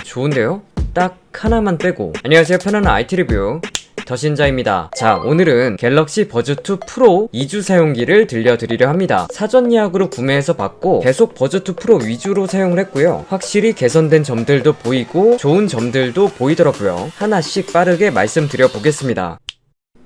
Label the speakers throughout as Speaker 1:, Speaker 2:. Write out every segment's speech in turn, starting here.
Speaker 1: 좋은데요? 딱 하나만 빼고. 안녕하세요, 편안한 IT 리뷰 더신자입니다. 자, 오늘은 갤럭시 버즈2 프로 2주 사용기를 들려드리려 합니다. 사전 예약으로 구매해서 받고 계속 버즈2 프로 위주로 사용을 했고요. 확실히 개선된 점들도 보이고 좋은 점들도 보이더라고요. 하나씩 빠르게 말씀드려 보겠습니다.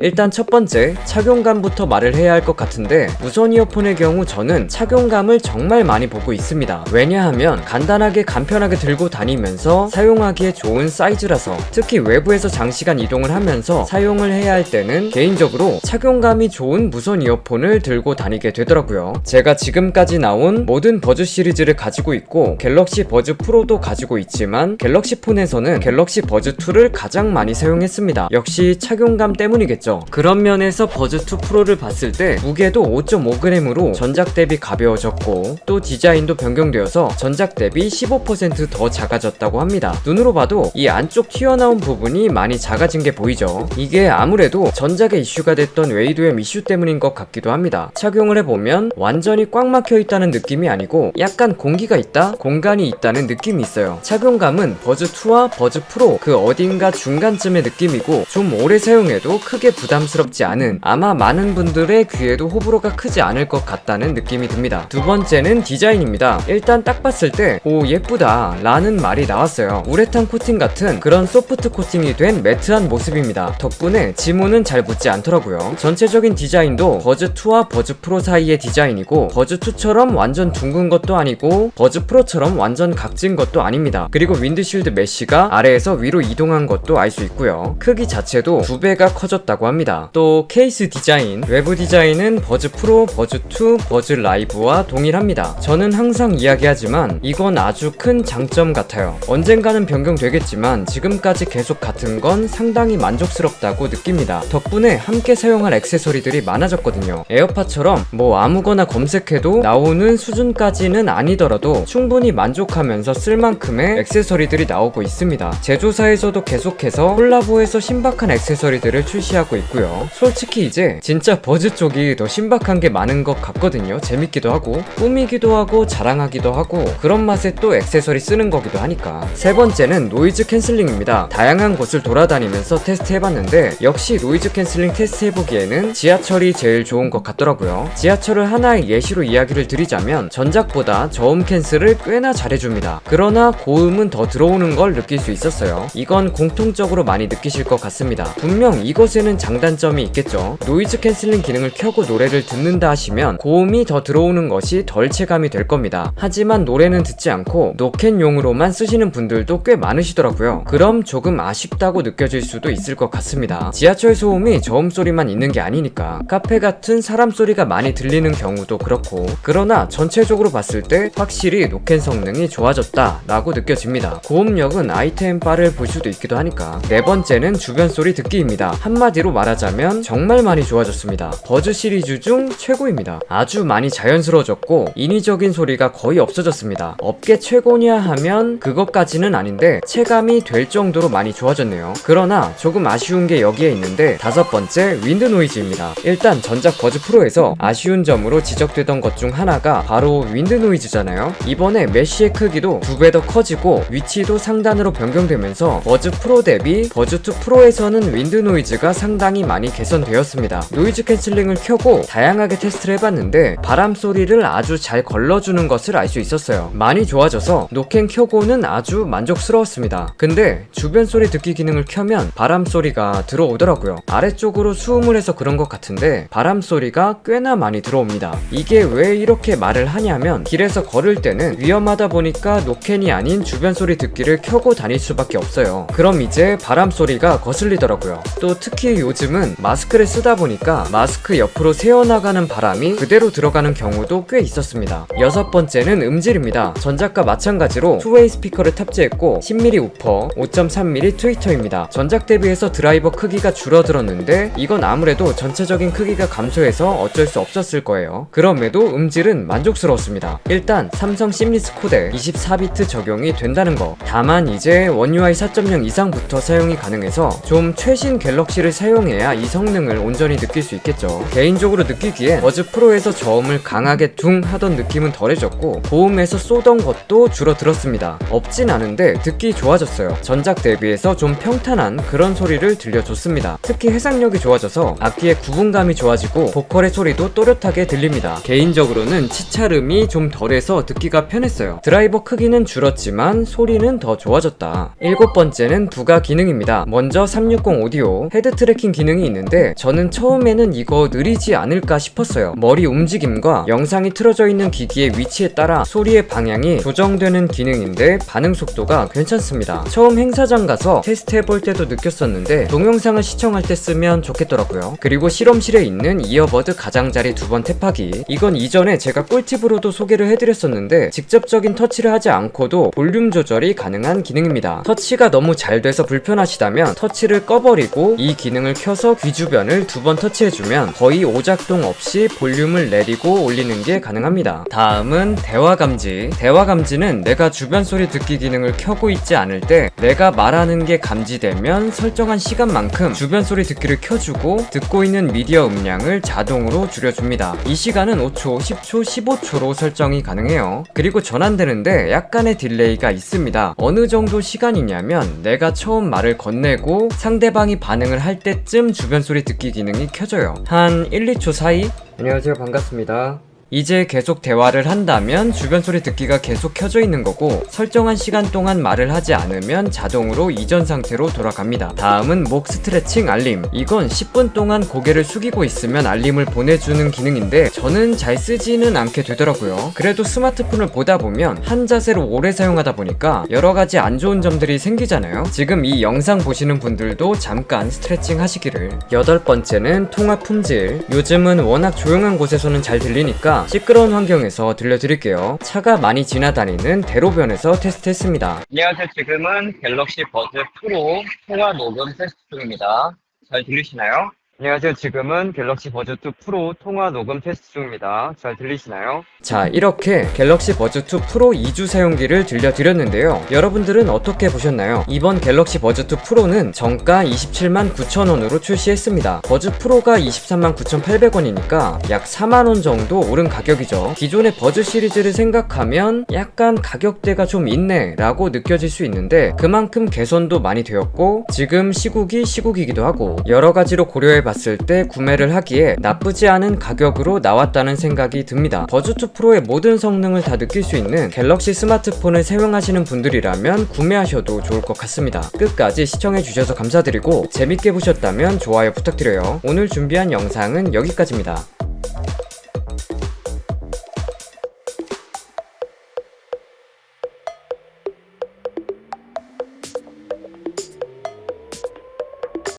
Speaker 1: 일단 첫 번째, 착용감부터 말을 해야 할 것 같은데 무선 이어폰의 경우 저는 착용감을 정말 많이 보고 있습니다. 왜냐하면 간단하게 간편하게 들고 다니면서 사용하기에 좋은 사이즈라서, 특히 외부에서 장시간 이동을 하면서 사용을 해야 할 때는 개인적으로 착용감이 좋은 무선 이어폰을 들고 다니게 되더라고요. 제가 지금까지 나온 모든 버즈 시리즈를 가지고 있고 갤럭시 버즈 프로도 가지고 있지만 갤럭시 폰에서는 갤럭시 버즈 2를 가장 많이 사용했습니다. 역시 착용감 때문이겠죠. 그런 면에서 버즈2 프로를 봤을 때 무게도 5.5g으로 전작 대비 가벼워졌고, 또 디자인도 변경되어서 전작 대비 15% 더 작아졌다고 합니다. 눈으로 봐도 이 안쪽 튀어나온 부분이 많이 작아진 게 보이죠. 이게 아무래도 전작에 이슈가 됐던 웨이도엠 이슈 때문인 것 같기도 합니다. 착용을 해보면 완전히 꽉 막혀 있다는 느낌이 아니고 약간 공기가 있다? 공간이 있다는 느낌이 있어요. 착용감은 버즈2와 버즈 프로 그 어딘가 중간쯤의 느낌이고, 좀 오래 사용해도 크게 부담스럽지 않은, 아마 많은 분들의 귀에도 호불호가 크지 않을 것 같다는 느낌이 듭니다. 두 번째는 디자인입니다. 일단 딱 봤을 때 오, 예쁘다 라는 말이 나왔어요. 우레탄 코팅 같은 그런 소프트 코팅이 된 매트한 모습입니다. 덕분에 지문은 잘 묻지 않더라고요. 전체적인 디자인도 버즈2와 버즈 프로 사이의 디자인이고, 버즈2처럼 완전 둥근 것도 아니고 버즈 프로처럼 완전 각진 것도 아닙니다. 그리고 윈드실드 메쉬가 아래에서 위로 이동한 것도 알 수 있고요. 크기 자체도 2배가 커졌다고 합니다. 또 케이스 디자인, 외부 디자인은 버즈 프로, 버즈2, 버즈 라이브와 동일합니다. 저는 항상 이야기하지만 이건 아주 큰 장점 같아요. 언젠가는 변경되겠지만 지금까지 계속 같은 건 상당히 만족스럽다고 느낍니다. 덕분에 함께 사용할 액세서리들이 많아졌거든요. 에어팟처럼 뭐 아무거나 검색해도 나오는 수준까지는 아니더라도 충분히 만족하면서 쓸 만큼의 액세서리들이 나오고 있습니다. 제조사에서도 계속해서 콜라보해서 신박한 액세서리들을 출시하고 있고요. 솔직히 이제 진짜 버즈 쪽이 더 신박한 게 많은 것 같거든요. 재밌기도 하고 꾸미기도 하고 자랑하기도 하고, 그런 맛에 또 액세서리 쓰는 거기도 하니까. 세 번째는 노이즈 캔슬링입니다. 다양한 곳을 돌아다니면서 테스트해봤는데 역시 노이즈 캔슬링 테스트해보기에는 지하철이 제일 좋은 것 같더라고요. 지하철을 하나의 예시로 이야기를 드리자면 전작보다 저음 캔슬을 꽤나 잘해줍니다. 그러나 고음은 더 들어오는 걸 느낄 수 있었어요. 이건 공통적으로 많이 느끼실 것 같습니다. 분명 이것에는 장단점이 있겠죠. 노이즈 캔슬링 기능을 켜고 노래를 듣는다 하시면 고음이 더 들어오는 것이 덜 체감이 될 겁니다. 하지만 노래는 듣지 않고 노캔용으로만 쓰시는 분들도 꽤 많으시더라고요. 그럼 조금 아쉽다고 느껴질 수도 있을 것 같습니다. 지하철 소음이 저음 소리만 있는 게 아니니까 카페 같은 사람 소리가 많이 들리는 경우도 그렇고, 그러나 전체적으로 봤을 때 확실히 노캔 성능이 좋아졌다 라고 느껴집니다. 고음력은 아이템 바를 볼 수도 있기도 하니까. 네 번째는 주변 소리 듣기입니다. 한마디로 말하자면 정말 많이 좋아졌습니다. 버즈 시리즈 중 최고입니다. 아주 많이 자연스러워졌고 인위적인 소리가 거의 없어졌습니다. 업계 최고냐 하면 그것까지는 아닌데 체감이 될 정도로 많이 좋아졌네요. 그러나 조금 아쉬운 게 여기에 있는데, 다섯 번째 윈드 노이즈입니다. 일단 전작 버즈 프로에서 아쉬운 점으로 지적되던 것 중 하나가 바로 윈드 노이즈잖아요. 이번에 메쉬의 크기도 2배 더 커지고 위치도 상단으로 변경되면서 버즈 프로 대비 버즈2 프로에서는 윈드 노이즈가 상당히 많이 개선되었습니다. 노이즈 캔슬링을 켜고 다양하게 테스트를 해봤는데 바람 소리를 아주 잘 걸러주는 것을 알 수 있었어요. 많이 좋아져서 노캔 켜고는 아주 만족스러웠습니다. 근데 주변 소리 듣기 기능을 켜면 바람 소리가 들어오더라고요. 아래쪽으로 수음을 해서 그런 것 같은데 바람 소리가 꽤나 많이 들어옵니다. 이게 왜 이렇게 말을 하냐면, 길에서 걸을 때는 위험하다 보니까 노캔이 아닌 주변 소리 듣기를 켜고 다닐 수밖에 없어요. 그럼 이제 바람 소리가 거슬리더라고요. 또 특히 요즘은 마스크를 쓰다 보니까 마스크 옆으로 새어나가는 바람이 그대로 들어가는 경우도 꽤 있었습니다. 여섯 번째는 음질입니다. 전작과 마찬가지로 투웨이 스피커를 탑재했고 10mm 우퍼, 5.3mm 트위터입니다. 전작 대비해서 드라이버 크기가 줄어들었는데 이건 아무래도 전체적인 크기가 감소해서 어쩔 수 없었을 거예요. 그럼에도 음질은 만족스러웠습니다. 일단 삼성 심리스 코덱 24비트 적용이 된다는 거. 다만 이제 원 UI 4.0 이상부터 사용이 가능해서 좀 최신 갤럭시를 사용 사용해야 이 성능을 온전히 느낄 수 있겠죠. 개인적으로 느끼기에 버즈 프로에서 저음을 강하게 둥 하던 느낌은 덜해졌고 고음에서 쏘던 것도 줄어들었습니다. 없진 않은데 듣기 좋아졌어요. 전작 대비해서 좀 평탄한 그런 소리를 들려줬습니다. 특히 해상력이 좋아져서 악기의 구분감이 좋아지고 보컬의 소리도 또렷하게 들립니다. 개인적으로는 치찰음이 좀 덜해서 듣기가 편했어요. 드라이버 크기는 줄었지만 소리는 더 좋아졌다. 7번째는 부가 기능입니다. 먼저 360 오디오 헤드 트래킹 기능이 있는데 저는 처음에는 이거 느리지 않을까 싶었어요. 머리 움직임과 영상이 틀어져 있는 기기의 위치에 따라 소리의 방향이 조정되는 기능인데 반응 속도가 괜찮습니다. 처음 행사장 가서 테스트 해볼 때도 느꼈었는데 동영상을 시청할 때 쓰면 좋겠더라고요. 그리고 실험실에 있는 이어버드 가장자리 2번 탭하기, 이건 이전에 제가 꿀팁으로도 소개를 해드렸었는데 직접적인 터치를 하지 않고도 볼륨 조절이 가능한 기능입니다. 터치가 너무 잘 돼서 불편하시다면 터치를 꺼버리고 이 기능을 켜서 귀 주변을 2번 터치해주면 거의 오작동 없이 볼륨을 내리고 올리는 게 가능합니다. 다음은 대화 감지. 대화 감지는 내가 주변 소리 듣기 기능을 켜고 있지 않을 때 내가 말하는 게 감지되면 설정한 시간만큼 주변 소리 듣기를 켜주고 듣고 있는 미디어 음량을 자동으로 줄여줍니다. 이 시간은 5초, 10초, 15초로 설정이 가능해요. 그리고 전환되는데 약간의 딜레이가 있습니다. 어느 정도 시간이냐면 내가 처음 말을 건네고 상대방이 반응을 할 때쯤 주변 소리 듣기 기능이 켜져요. 한 1, 2초 사이? 안녕하세요, 반갑습니다. 이제 계속 대화를 한다면 주변 소리 듣기가 계속 켜져 있는 거고, 설정한 시간 동안 말을 하지 않으면 자동으로 이전 상태로 돌아갑니다. 다음은 목 스트레칭 알림. 이건 10분 동안 고개를 숙이고 있으면 알림을 보내주는 기능인데 저는 잘 쓰지는 않게 되더라고요. 그래도 스마트폰을 보다 보면 한 자세로 오래 사용하다 보니까 여러가지 안 좋은 점들이 생기잖아요. 지금 이 영상 보시는 분들도 잠깐 스트레칭 하시기를. 8번째는 통화 품질. 요즘은 워낙 조용한 곳에서는 잘 들리니까 시끄러운 환경에서 들려드릴게요. 차가 많이 지나다니는 대로변에서 테스트했습니다. 안녕하세요. 지금은 갤럭시 버즈 프로 통화 녹음 테스트 중입니다. 잘 들리시나요? 안녕하세요. 지금은 갤럭시 버즈 2 프로 통화 녹음 테스트 중입니다. 잘 들리시나요? 자, 이렇게 갤럭시 버즈 2 프로 2주 사용기를 들려드렸는데요. 여러분들은 어떻게 보셨나요? 이번 갤럭시 버즈 2 프로는 정가 27만 9천원으로 출시했습니다. 버즈 프로가 23만 9,800원이니까 약 4만원 정도 오른 가격이죠. 기존의 버즈 시리즈를 생각하면 약간 가격대가 좀 있네 라고 느껴질 수 있는데 그만큼 개선도 많이 되었고 지금 시국이기도 하고 여러가지로 고려해 봤을 때 구매를 하기에 나쁘지 않은 가격으로 나왔다는 생각이 듭니다. 버즈 2 프로의 모든 성능을 다 느낄 수 있는 갤럭시 스마트폰을 사용하시는 분들이라면 구매하셔도 좋을 것 같습니다. 끝까지 시청해주셔서 감사드리고 재밌게 보셨다면 좋아요 부탁드려요. 오늘 준비한 영상은 여기까지입니다.